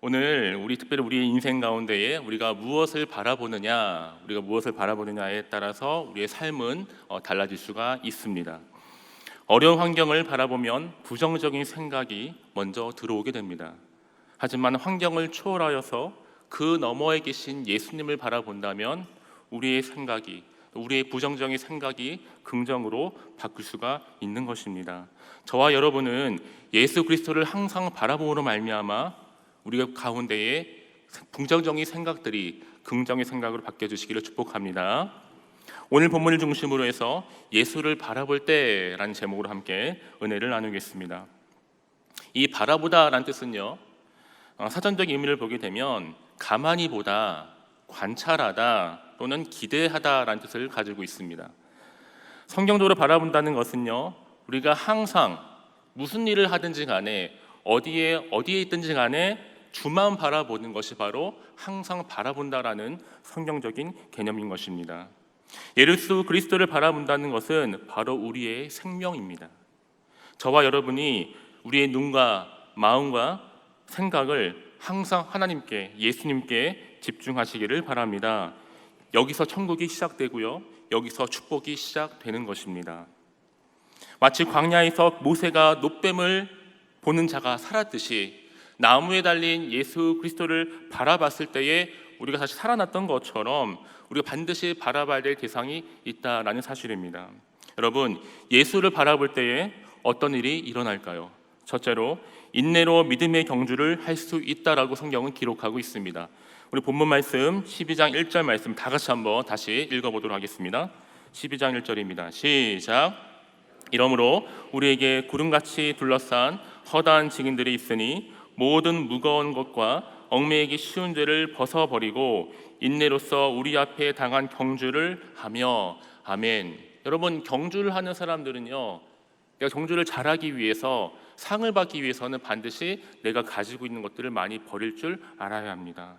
오늘 특별히 우리의 인생 가운데에 우리가 무엇을 바라보느냐에 따라서 우리의 삶은 달라질 수가 있습니다. 어려운 환경을 바라보면 부정적인 생각이 먼저 들어오게 됩니다. 하지만 환경을 초월하여서 그 너머에 계신 예수님을 바라본다면 우리의 부정적인 생각이 긍정으로 바뀔 수가 있는 것입니다. 저와 여러분은 예수 그리스도를 항상 바라봄으로 말미암아 우리가 가운데에 부정적인 생각들이 긍정의 생각으로 바뀌어 주시기를 축복합니다. 오늘 본문을 중심으로 해서 예수를 바라볼 때라는 제목으로 함께 은혜를 나누겠습니다. 이 바라보다라는 뜻은요, 사전적 의미를 보게 되면 가만히 보다, 관찰하다 또는 기대하다라는 뜻을 가지고 있습니다. 성경적으로 바라본다는 것은요, 우리가 항상 무슨 일을 하든지 간에 어디에 있든지 간에 주만 바라보는 것이 바로 항상 바라본다라는 성경적인 개념인 것입니다. 예수 그리스도를 바라본다는 것은 바로 우리의 생명입니다. 저와 여러분이 우리의 눈과 마음과 생각을 항상 하나님께, 예수님께 집중하시기를 바랍니다. 여기서 천국이 시작되고요, 여기서 축복이 시작되는 것입니다. 마치 광야에서 모세가 놋뱀을 보는 자가 살았듯이 나무에 달린 예수 그리스도를 바라봤을 때에 우리가 다시 살아났던 것처럼 우리가 반드시 바라봐야 될 대상이 있다라는 사실입니다. 여러분, 예수를 바라볼 때에 어떤 일이 일어날까요? 첫째로 인내로 믿음의 경주를 할 수 있다라고 성경은 기록하고 있습니다. 우리 본문 말씀 12장 1절 말씀 다 같이 한번 다시 읽어보도록 하겠습니다. 12장 1절입니다. 시작. 이러므로 우리에게 구름같이 둘러싼 허다한 증인들이 있으니 모든 무거운 것과 얽매이기 쉬운 죄를 벗어버리고 인내로서 우리 앞에 당한 경주를 하며. 아멘. 여러분, 경주를 하는 사람들은요, 내가 경주를 잘하기 위해서, 상을 받기 위해서는 반드시 내가 가지고 있는 것들을 많이 버릴 줄 알아야 합니다.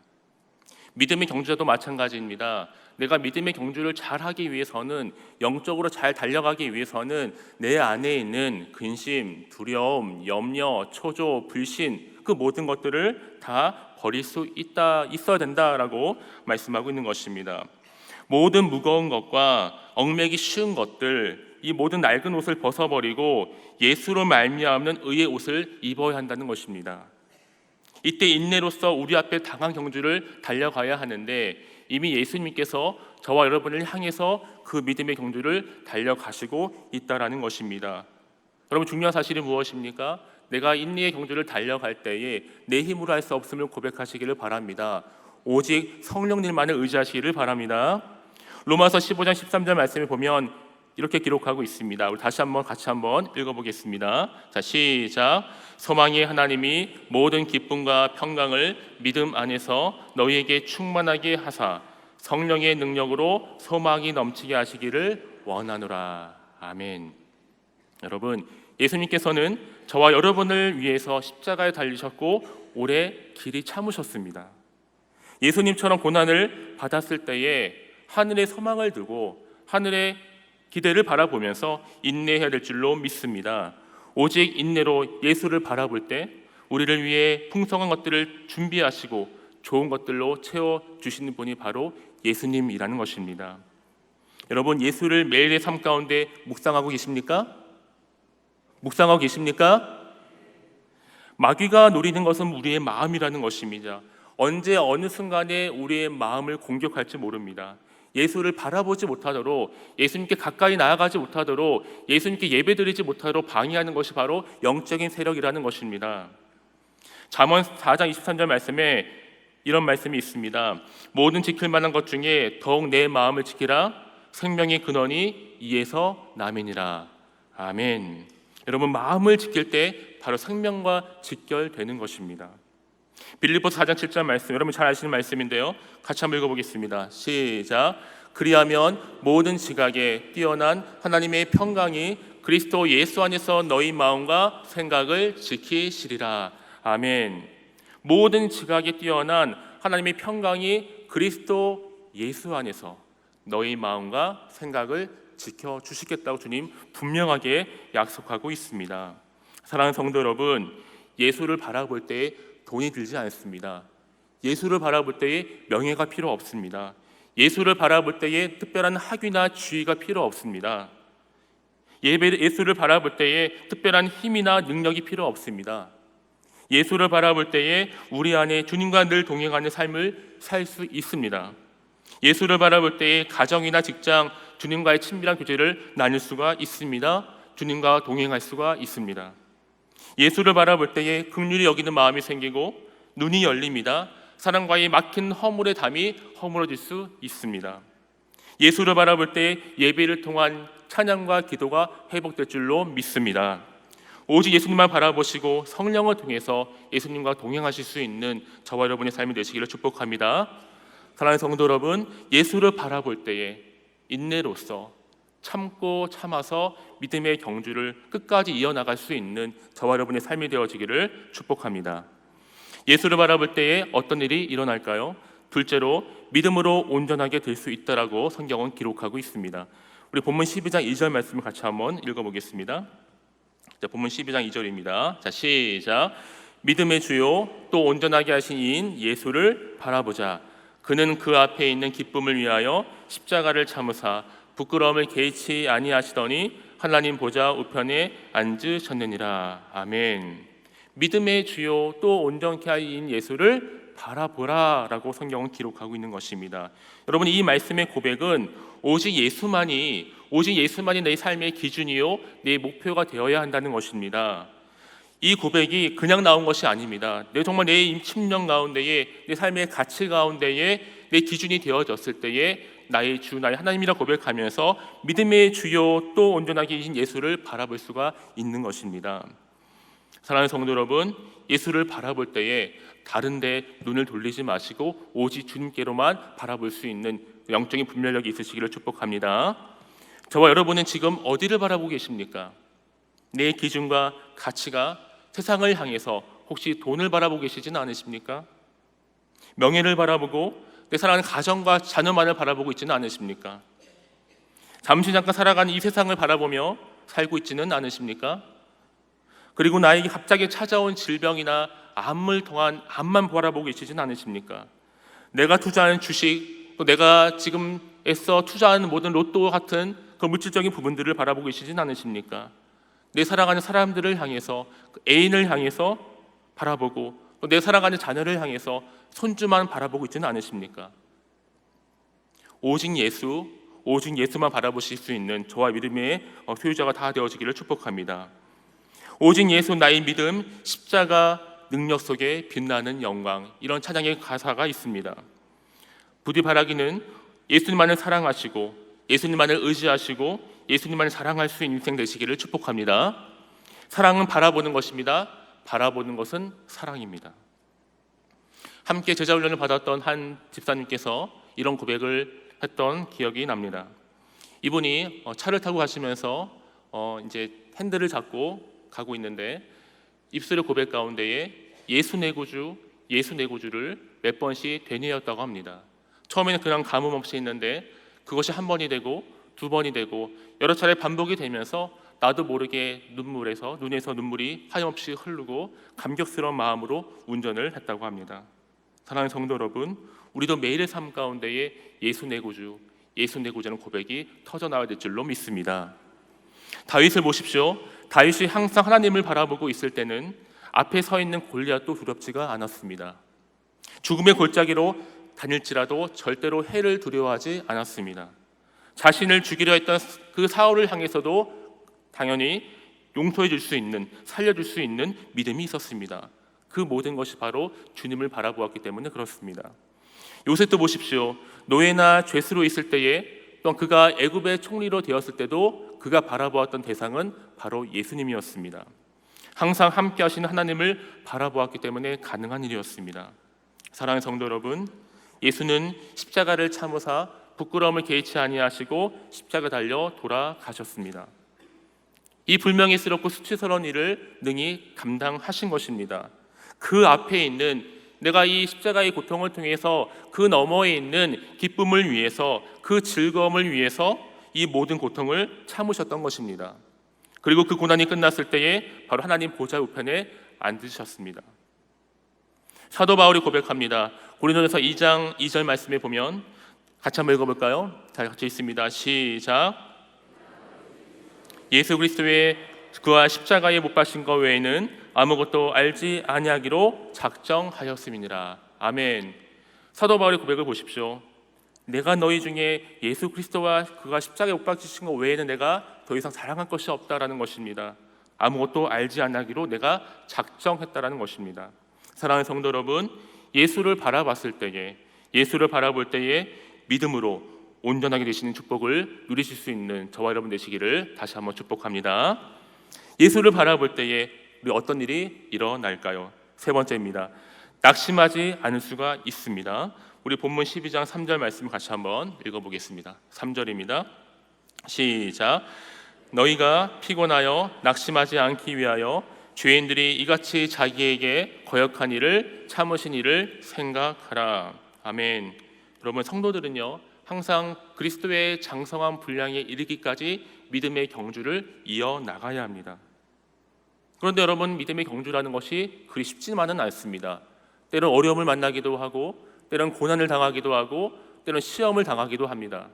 믿음의 경주자도 마찬가지입니다. 내가 믿음의 경주를 잘하기 위해서는, 영적으로 잘 달려가기 위해서는 내 안에 있는 근심, 두려움, 염려, 초조, 불신, 그 모든 것들을 다 버릴 수 있어야 된다라고 말씀하고 있는 것입니다. 모든 무거운 것과 얽매기 쉬운 것들, 이 모든 낡은 옷을 벗어버리고 예수로 말미암는 의의 옷을 입어야 한다는 것입니다. 이때 인내로서 우리 앞에 당한 경주를 달려가야 하는데 이미 예수님께서 저와 여러분을 향해서 그 믿음의 경주를 달려가시고 있다라는 것입니다. 여러분, 중요한 사실이 무엇입니까? 내가 인내의 경주를 달려갈 때에 내 힘으로 할 수 없음을 고백하시기를 바랍니다. 오직 성령님만을 의지하시기를 바랍니다. 로마서 15장 13절 말씀에 보면 이렇게 기록하고 있습니다. 우리 같이 한번 읽어보겠습니다. 자, 시작. 소망의 하나님이 모든 기쁨과 평강을 믿음 안에서 너희에게 충만하게 하사 성령의 능력으로 소망이 넘치게 하시기를 원하노라. 아멘. 여러분, 예수님께서는 저와 여러분을 위해서 십자가에 달리셨고 오래 길이 참으셨습니다. 예수님처럼 고난을 받았을 때에 하늘의 소망을 두고 하늘의 기대를 바라보면서 인내해야 될 줄로 믿습니다. 오직 인내로 예수를 바라볼 때 우리를 위해 풍성한 것들을 준비하시고 좋은 것들로 채워주시는 분이 바로 예수님이라는 것입니다. 여러분, 예수를 매일의 삶 가운데 묵상하고 계십니까? 마귀가 노리는 것은 우리의 마음이라는 것입니다. 언제 어느 순간에 우리의 마음을 공격할지 모릅니다. 예수를 바라보지 못하도록, 예수님께 가까이 나아가지 못하도록, 예수님께 예배드리지 못하도록 방해하는 것이 바로 영적인 세력이라는 것입니다. 잠언 4장 23절 말씀에 이런 말씀이 있습니다. 모든 지킬 만한 것 중에 더욱 내 마음을 지키라. 생명의 근원이 이에서 남이니라. 아멘. 여러분, 마음을 지킬 때 바로 생명과 직결되는 것입니다. 빌립보서 4장 7절 말씀, 여러분 잘 아시는 말씀인데요, 같이 한번 읽어보겠습니다. 시작. 그리하면 모든 지각에 뛰어난 하나님의 평강이 그리스도 예수 안에서 너희 마음과 생각을 지키시리라. 아멘. 모든 지각에 뛰어난 하나님의 평강이 그리스도 예수 안에서 너희 마음과 생각을 지켜주시겠다고 주님 분명하게 약속하고 있습니다. 사랑하는 성도 여러분, 예수를 바라볼 때 돈이 들지 않습니다. 예수를 바라볼 때에 명예가 필요 없습니다. 예수를 바라볼 때에 특별한 학위나 지위가 필요 없습니다. 예수를 바라볼 때에 특별한 힘이나 능력이 필요 없습니다. 예수를 바라볼 때에 우리 안에 주님과 늘 동행하는 삶을 살 수 있습니다. 예수를 바라볼 때에 가정이나 직장, 주님과의 친밀한 교제를 나눌 수가 있습니다. 주님과 동행할 수가 있습니다. 예수를 바라볼 때에 긍휼히 여기는 마음이 생기고 눈이 열립니다. 사랑과의 막힌 허물의 담이 허물어질 수 있습니다. 예수를 바라볼 때 예배를 통한 찬양과 기도가 회복될 줄로 믿습니다. 오직 예수님만 바라보시고 성령을 통해서 예수님과 동행하실 수 있는 저와 여러분의 삶이 되시기를 축복합니다. 사랑하는 성도 여러분, 예수를 바라볼 때에 인내로서 참고 참아서 믿음의 경주를 끝까지 이어나갈 수 있는 저와 여러분의 삶이 되어지기를 축복합니다. 예수를 바라볼 때에 어떤 일이 일어날까요? 둘째로 믿음으로 온전하게 될 수 있다라고 성경은 기록하고 있습니다. 우리 본문 12장 2절 말씀을 같이 한번 읽어보겠습니다. 자, 본문 12장 2절입니다. 자, 시작. 믿음의 주요 또 온전하게 하신 이인 예수를 바라보자. 그는 그 앞에 있는 기쁨을 위하여 십자가를 참으사 부끄러움을 개의치 아니하시더니 하나님 보좌 우편에 앉으셨느니라. 아멘. 믿음의 주요 또 온전케 하신 예수를 바라보라라고 성경은 기록하고 있는 것입니다. 여러분, 이 말씀의 고백은 오직 예수만이 내 삶의 기준이요 내 목표가 되어야 한다는 것입니다. 이 고백이 그냥 나온 것이 아닙니다. 정말 내 심령 가운데에, 내 삶의 가치 가운데에 내 기준이 되어졌을 때에 나의 주, 나의 하나님이라 고백하면서 믿음의 주요 또 온전하게 계신 예수를 바라볼 수가 있는 것입니다. 사랑하는 성도 여러분, 예수를 바라볼 때에 다른 데 눈을 돌리지 마시고 오직 주님께로만 바라볼 수 있는 영적인 분별력이 있으시기를 축복합니다. 저와 여러분은 지금 어디를 바라보고 계십니까? 내 기준과 가치가 세상을 향해서 혹시 돈을 바라보고 계시지는 않으십니까? 명예를 바라보고 내 사랑하는 가정과 자녀만을 바라보고 있지는 않으십니까? 잠시 잠깐 살아가는 이 세상을 바라보며 살고 있지는 않으십니까? 그리고 나에게 갑자기 찾아온 질병이나 암을 통한 암만 바라보고 계시지는 않으십니까? 내가 투자하는 주식, 또 내가 지금 애써 투자하는 모든 로또 같은 그 물질적인 부분들을 바라보고 계시지는 않으십니까? 내 사랑하는 사람들을 향해서, 애인을 향해서 바라보고 또 내 사랑하는 자녀를 향해서 손주만 바라보고 있지는 않으십니까? 오직 예수만 바라보실 수 있는 저와 믿음의 소유자가 다 되어지기를 축복합니다. 오직 예수 나의 믿음, 십자가 능력 속에 빛나는 영광, 이런 찬양의 가사가 있습니다. 부디 바라기는 예수님만을 사랑하시고 예수님만을 의지하시고 예수님만을 사랑할 수 있는 인생 되시기를 축복합니다. 사랑은 바라보는 것입니다. 바라보는 것은 사랑입니다. 함께 제자훈련을 받았던 한 집사님께서 이런 고백을 했던 기억이 납니다. 이분이 차를 타고 가시면서 이제 핸들을 잡고 가고 있는데 입술의 고백 가운데에 예수 내 구주를 몇 번씩 되뇌었다고 합니다. 처음에는 그냥 가뭄 없이 했는데 그것이 한 번이 되고 두 번이 되고 여러 차례 반복이 되면서 나도 모르게 눈에서 눈물이 하염없이 흐르고 감격스러운 마음으로 운전을 했다고 합니다. 사랑하는 성도 여러분, 우리도 매일의 삶 가운데에 예수 내 구주라는 고백이 터져나와야 될 줄로 믿습니다. 다윗을 보십시오. 다윗이 항상 하나님을 바라보고 있을 때는 앞에 서 있는 골리앗도 두렵지가 않았습니다. 죽음의 골짜기로 다닐지라도 절대로 해를 두려워하지 않았습니다. 자신을 죽이려 했던 그 사울을 향해서도 당연히 용서해 줄 수 있는, 살려줄 수 있는 믿음이 있었습니다. 그 모든 것이 바로 주님을 바라보았기 때문에 그렇습니다. 요셉도 보십시오. 노예나 죄수로 있을 때에 또한 그가 애굽의 총리로 되었을 때도 그가 바라보았던 대상은 바로 예수님이었습니다. 항상 함께 하시는 하나님을 바라보았기 때문에 가능한 일이었습니다. 사랑하는 성도 여러분, 예수는 십자가를 참으사 부끄러움을 개의치 아니하시고 십자가 달려 돌아가셨습니다. 이 불명예스럽고 수치스러운 일을 능히 감당하신 것입니다. 그 앞에 있는 내가 이 십자가의 고통을 통해서 그 너머에 있는 기쁨을 위해서, 그 즐거움을 위해서 이 모든 고통을 참으셨던 것입니다. 그리고 그 고난이 끝났을 때에 바로 하나님 보좌 우편에 앉으셨습니다. 사도 바울이 고백합니다. 고린도전서 2장 2절 말씀에 보면 같이 한번 읽어볼까요? 자, 같이 있습니다. 시작. 예수 그리스도의 그와 십자가에 못 박힌 것 외에는 아무것도 알지 아니하기로 작정하였음이니라. 아멘. 사도 바울의 고백을 보십시오. 내가 너희 중에 예수 그리스도와 그가 십자가에 못 박히신 것 외에는 내가 더 이상 자랑할 것이 없다라는 것입니다. 아무것도 알지 아니하기로 내가 작정했다라는 것입니다. 사랑하는 성도 여러분, 예수를 바라봤을 때에, 예수를 바라볼 때에 믿음으로 온전하게 되시는 축복을 누리실 수 있는 저와 여러분 되시기를 다시 한번 축복합니다. 예수를 바라볼 때에 우리 어떤 일이 일어날까요? 세 번째입니다. 낙심하지 않을 수가 있습니다. 우리 본문 12장 3절 말씀 같이 한번 읽어보겠습니다. 3절입니다. 시작. 너희가 피곤하여 낙심하지 않기 위하여 죄인들이 이같이 자기에게 거역한 일을 참으신 일을 생각하라. 아멘. 여러분, 성도들은요 항상 그리스도의 장성한 분량에 이르기까지 믿음의 경주를 이어나가야 합니다. 그런데 여러분, 믿음의 경주라는 것이 그리 쉽지만은 않습니다. 때론 어려움을 만나기도 하고, 때론 고난을 당하기도 하고, 때론 시험을 당하기도 합니다.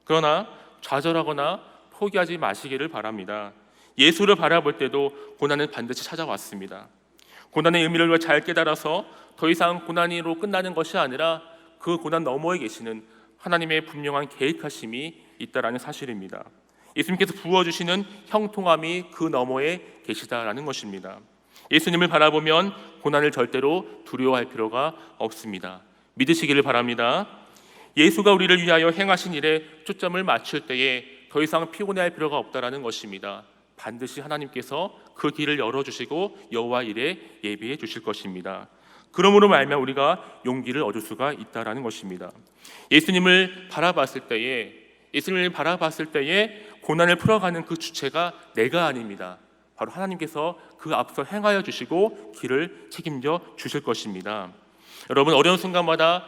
그러나 좌절하거나 포기하지 마시기를 바랍니다. 예수를 바라볼 때도 고난은 반드시 찾아왔습니다. 고난의 의미를 잘 깨달아서 더 이상 고난으로 끝나는 것이 아니라 그 고난 너머에 계시는 하나님의 분명한 계획하심이 있다라는 사실입니다. 예수님께서 부어주시는 형통함이 그 너머에 계시다라는 것입니다. 예수님을 바라보면 고난을 절대로 두려워할 필요가 없습니다. 믿으시기를 바랍니다. 예수가 우리를 위하여 행하신 일에 초점을 맞출 때에 더 이상 피곤해할 필요가 없다라는 것입니다. 반드시 하나님께서 그 길을 열어주시고 여호와 일에 예비해 주실 것입니다. 그러므로 말미암아 우리가 용기를 얻을 수가 있다라는 것입니다. 예수님을 바라봤을 때에 고난을 풀어가는 그 주체가 내가 아닙니다. 바로 하나님께서 그 앞서 행하여 주시고 길을 책임져 주실 것입니다. 여러분, 어려운 순간마다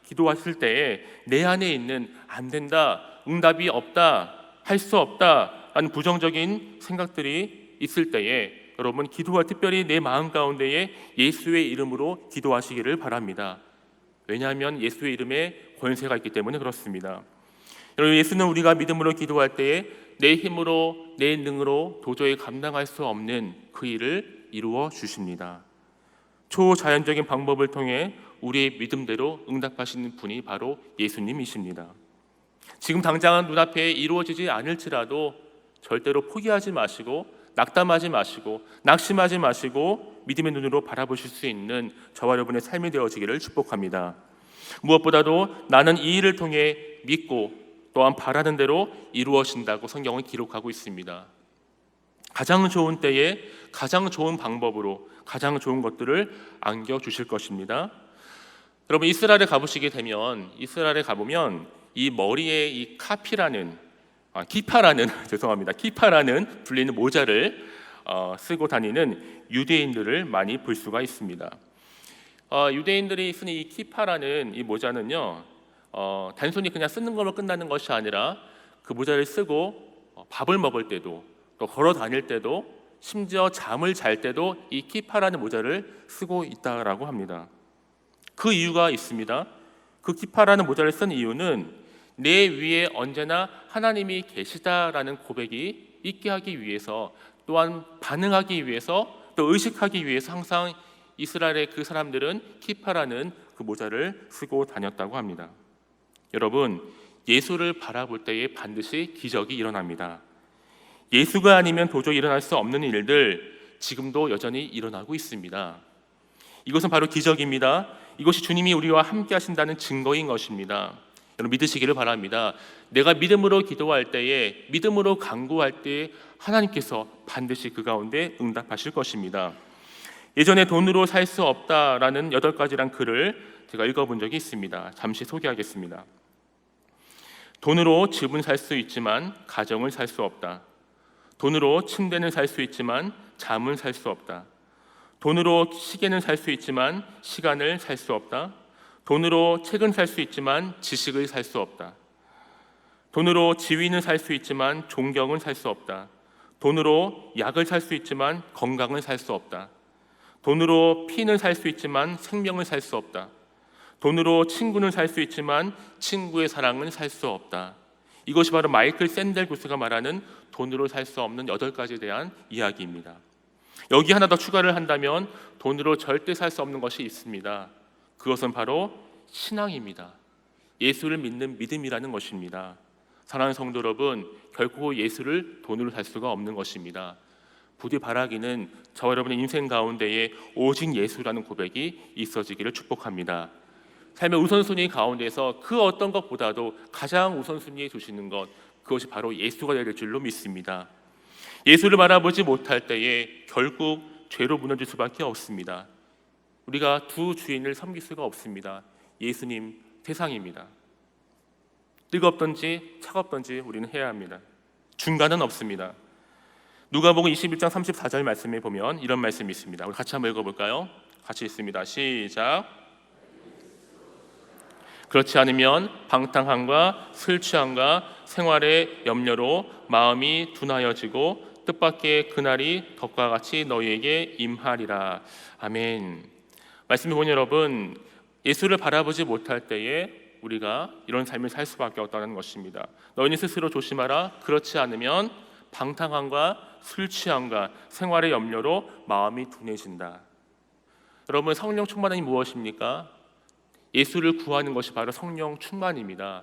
기도하실 때에 내 안에 있는 안 된다, 응답이 없다, 할 수 없다 라는 부정적인 생각들이 있을 때에 여러분, 기도할 특별히 내 마음 가운데에 예수의 이름으로 기도하시기를 바랍니다. 왜냐하면 예수의 이름에 권세가 있기 때문에 그렇습니다. 여러분, 예수는 우리가 믿음으로 기도할 때에 내 힘으로, 내 능으로 도저히 감당할 수 없는 그 일을 이루어 주십니다. 초자연적인 방법을 통해 우리의 믿음대로 응답하시는 분이 바로 예수님이십니다. 지금 당장은 눈앞에 이루어지지 않을지라도 절대로 포기하지 마시고, 낙담하지 마시고, 낙심하지 마시고 믿음의 눈으로 바라보실 수 있는 저와 여러분의 삶이 되어지기를 축복합니다. 무엇보다도 나는 이 일을 통해 믿고 또한 바라는 대로 이루어진다고 성경은 기록하고 있습니다. 가장 좋은 때에 가장 좋은 방법으로 가장 좋은 것들을 안겨주실 것입니다. 여러분, 이스라엘에 가보면 이 머리에 이 키파라는 키파라는 불리는 모자를 쓰고 다니는 유대인들을 많이 볼 수가 있습니다. 유대인들이 쓰는 이 키파라는 이 모자는요, 단순히 그냥 쓰는 것만 끝나는 것이 아니라 그 모자를 쓰고 밥을 먹을 때도, 또 걸어 다닐 때도, 심지어 잠을 잘 때도 이 키파라는 모자를 쓰고 있다라고 합니다. 그 이유가 있습니다. 그 키파라는 모자를 쓴 이유는 내 위에 언제나 하나님이 계시다라는 고백이 있게 하기 위해서, 또한 반응하기 위해서, 또 의식하기 위해서 항상 이스라엘의 그 사람들은 키파라는 그 모자를 쓰고 다녔다고 합니다. 여러분, 예수를 바라볼 때에 반드시 기적이 일어납니다. 예수가 아니면 도저히 일어날 수 없는 일들 지금도 여전히 일어나고 있습니다. 이것은 바로 기적입니다. 이것이 주님이 우리와 함께 하신다는 증거인 것입니다. 여러분, 믿으시기를 바랍니다. 내가 믿음으로 기도할 때에, 믿음으로 간구할 때에 하나님께서 반드시 그 가운데 응답하실 것입니다. 예전에 돈으로 살 수 없다라는 8가지란 글을 제가 읽어본 적이 있습니다. 잠시 소개하겠습니다. 돈으로 집은 살 수 있지만 가정을 살 수 없다. 돈으로 침대는 살 수 있지만 잠은 살 수 없다. 돈으로 시계는 살 수 있지만 시간을 살 수 없다. 돈으로 책은 살 수 있지만 지식을 살 수 없다. 돈으로 지위는 살 수 있지만 존경은 살 수 없다. 돈으로 약을 살 수 있지만 건강을 살 수 없다. 돈으로 피는 살 수 있지만 생명을 살 수 없다. 돈으로 친구는 살 수 있지만 친구의 사랑은 살 수 없다. 이것이 바로 마이클 샌델 교수가 말하는 돈으로 살 수 없는 8가지에 대한 이야기입니다. 여기 하나 더 추가를 한다면 돈으로 절대 살 수 없는 것이 있습니다. 그것은 바로 신앙입니다. 예수를 믿는 믿음이라는 것입니다. 사랑하는 성도 여러분, 결코 예수를 돈으로 살 수가 없는 것입니다. 부디 바라기는 저와 여러분의 인생 가운데에 오직 예수라는 고백이 있어지기를 축복합니다. 삶의 우선순위 가운데서 그 어떤 것보다도 가장 우선순위에 두시는 것, 그것이 바로 예수가 될 줄로 믿습니다. 예수를 바라보지 못할 때에 결국 죄로 무너질 수밖에 없습니다. 우리가 두 주인을 섬길 수가 없습니다. 예수님, 세상입니다. 뜨겁든지 차갑든지 우리는 해야 합니다. 중간은 없습니다. 누가복음 21장 34절 말씀에 보면 이런 말씀이 있습니다. 우리 같이 한번 읽어볼까요? 같이 읽습니다. 시작. 그렇지 않으면 방탕함과 술 취함과 생활의 염려로 마음이 둔하여지고 뜻밖의 그날이 덕과 같이 너희에게 임하리라. 아멘. 말씀해 보니 여러분, 예수를 바라보지 못할 때에 우리가 이런 삶을 살 수밖에 없다는 것입니다. 너희는 스스로 조심하라. 그렇지 않으면 방탕함과 술 취함과 생활의 염려로 마음이 둔해진다. 여러분, 성령 충만이 무엇입니까? 예수를 구하는 것이 바로 성령 충만입니다.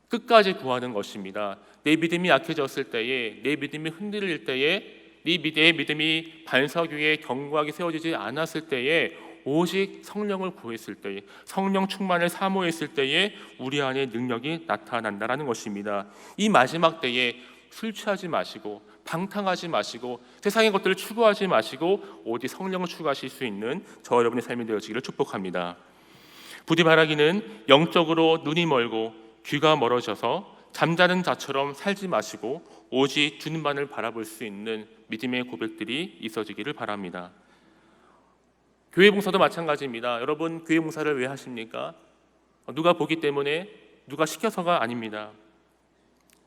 끝까지 구하는 것입니다. 내 믿음이 약해졌을 때에, 내 믿음이 흔들릴 때에, 내 믿음이 반석 위에 견고하게 세워지지 않았을 때에, 오직 성령을 구했을 때에, 성령 충만을 사모했을 때에 우리 안에 능력이 나타난다라는 것입니다. 이 마지막 때에 술 취하지 마시고 방탕하지 마시고 세상의 것들을 추구하지 마시고 오직 성령을 추구하실 수 있는 저와 여러분의 삶이 되어지기를 축복합니다. 부디 바라기는 영적으로 눈이 멀고 귀가 멀어져서 잠자는 자처럼 살지 마시고 오직 주님만을 바라볼 수 있는 믿음의 고백들이 있어지기를 바랍니다. 교회 봉사도 마찬가지입니다. 여러분, 교회 봉사를 왜 하십니까? 누가 보기 때문에, 누가 시켜서가 아닙니다.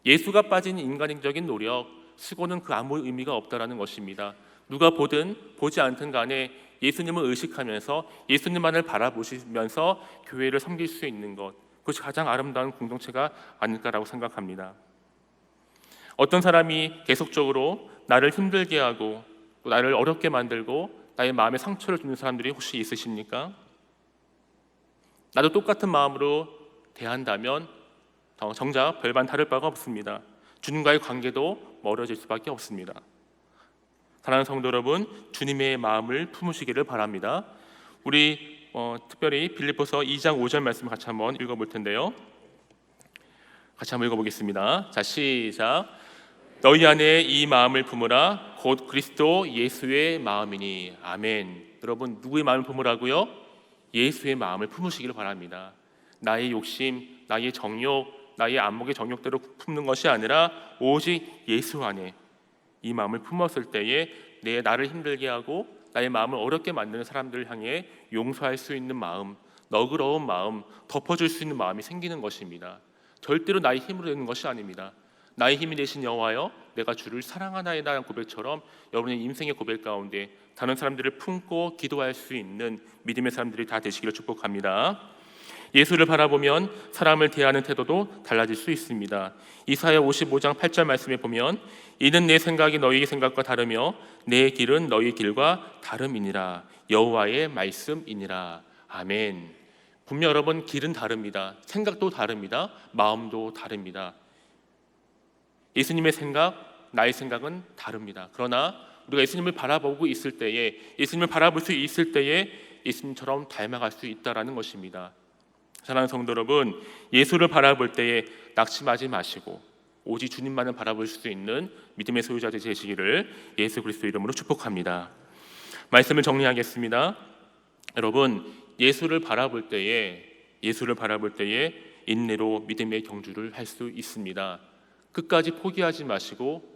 예수가 빠진 인간적인 노력, 수고는 그 아무 의미가 없다라는 것입니다. 누가 보든 보지 않든 간에 예수님을 의식하면서 예수님만을 바라보시면서 교회를 섬길 수 있는 것, 그것이 가장 아름다운 공동체가 아닐까라고 생각합니다. 어떤 사람이 계속적으로 나를 힘들게 하고 또 나를 어렵게 만들고 나의 마음에 상처를 주는 사람들이 혹시 있으십니까? 나도 똑같은 마음으로 대한다면 정작 별반 다를 바가 없습니다. 주님과의 관계도 멀어질 수밖에 없습니다. 사랑하는 성도 여러분, 주님의 마음을 품으시기를 바랍니다. 우리 특별히 빌립보서 2장 5절 말씀 같이 한번 읽어볼 텐데요. 같이 한번 읽어보겠습니다. 자, 시작. 너희 안에 이 마음을 품으라. 곧 그리스도 예수의 마음이니. 아멘. 여러분, 누구의 마음을 품으라고요? 예수의 마음을 품으시기를 바랍니다. 나의 욕심, 나의 정욕, 나의 안목의 정욕대로 품는 것이 아니라 오직 예수 안에 이 마음을 품었을 때에 나를 힘들게 하고 나의 마음을 어렵게 만드는 사람들을 향해 용서할 수 있는 마음, 너그러운 마음, 덮어줄 수 있는 마음이 생기는 것입니다. 절대로 나의 힘으로 되는 것이 아닙니다. 나의 힘이 되신 여호와여, 내가 주를 사랑하나이다라는 고백처럼 여러분의 인생의 고백 가운데 다른 사람들을 품고 기도할 수 있는 믿음의 사람들이 다 되시기를 축복합니다. 예수를 바라보면 사람을 대하는 태도도 달라질 수 있습니다. 이사야 55장 8절 말씀에 보면 이는 내 생각이 너희의 생각과 다르며 내 길은 너희 길과 다름이니라. 여호와의 말씀이니라. 아멘. 분명 여러분, 길은 다릅니다. 생각도 다릅니다. 마음도 다릅니다. 예수님의 생각, 나의 생각은 다릅니다. 그러나 우리가 예수님을 바라보고 있을 때에, 예수님을 바라볼 수 있을 때에 예수님처럼 닮아갈 수 있다라는 것입니다. 사랑하는 성도 여러분, 예수를 바라볼 때에 낙심하지 마시고 오직 주님만을 바라볼 수 있는 믿음의 소유자들 되시기를 예수 그리스도 이름으로 축복합니다. 말씀을 정리하겠습니다. 여러분, 예수를 바라볼 때에 인내로 믿음의 경주를 할 수 있습니다. 끝까지 포기하지 마시고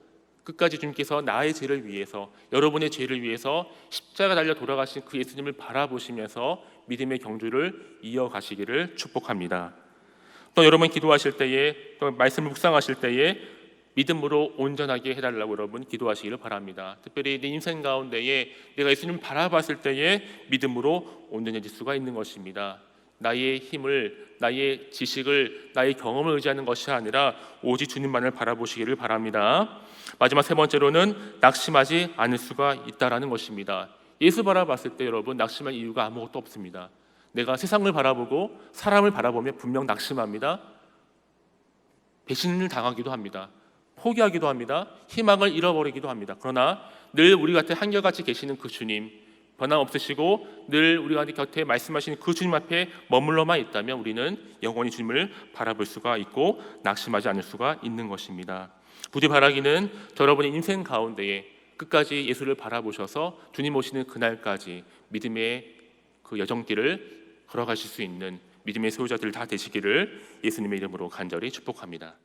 끝까지 주님께서 나의 죄를 위해서, 여러분의 죄를 위해서 십자가 달려 돌아가신 그 예수님을 바라보시면서 믿음의 경주를 이어가시기를 축복합니다. 또 여러분 기도하실 때에, 또 말씀을 묵상하실 때에 믿음으로 온전하게 해달라고 여러분 기도하시기를 바랍니다. 특별히 내 인생 가운데에 내가 예수님을 바라봤을 때에 믿음으로 온전해질 수가 있는 것입니다. 나의 힘을, 나의 지식을, 나의 경험을 의지하는 것이 아니라 오직 주님만을 바라보시기를 바랍니다. 마지막 세 번째로는 낙심하지 않을 수가 있다라는 것입니다. 예수 바라봤을 때 여러분 낙심할 이유가 아무것도 없습니다. 내가 세상을 바라보고 사람을 바라보면 분명 낙심합니다. 배신을 당하기도 합니다. 포기하기도 합니다. 희망을 잃어버리기도 합니다. 그러나 늘 우리 곁에 한결같이 계시는 그 주님, 변함없으시고 늘 우리 곁에 말씀하시는 그 주님 앞에 머물러만 있다면 우리는 영원히 주님을 바라볼 수가 있고 낙심하지 않을 수가 있는 것입니다. 부디 바라기는 여러분의 인생 가운데에 끝까지 예수를 바라보셔서 주님 오시는 그날까지 믿음의 그 여정길을 걸어가실 수 있는 믿음의 소유자들 다 되시기를 예수님의 이름으로 간절히 축복합니다.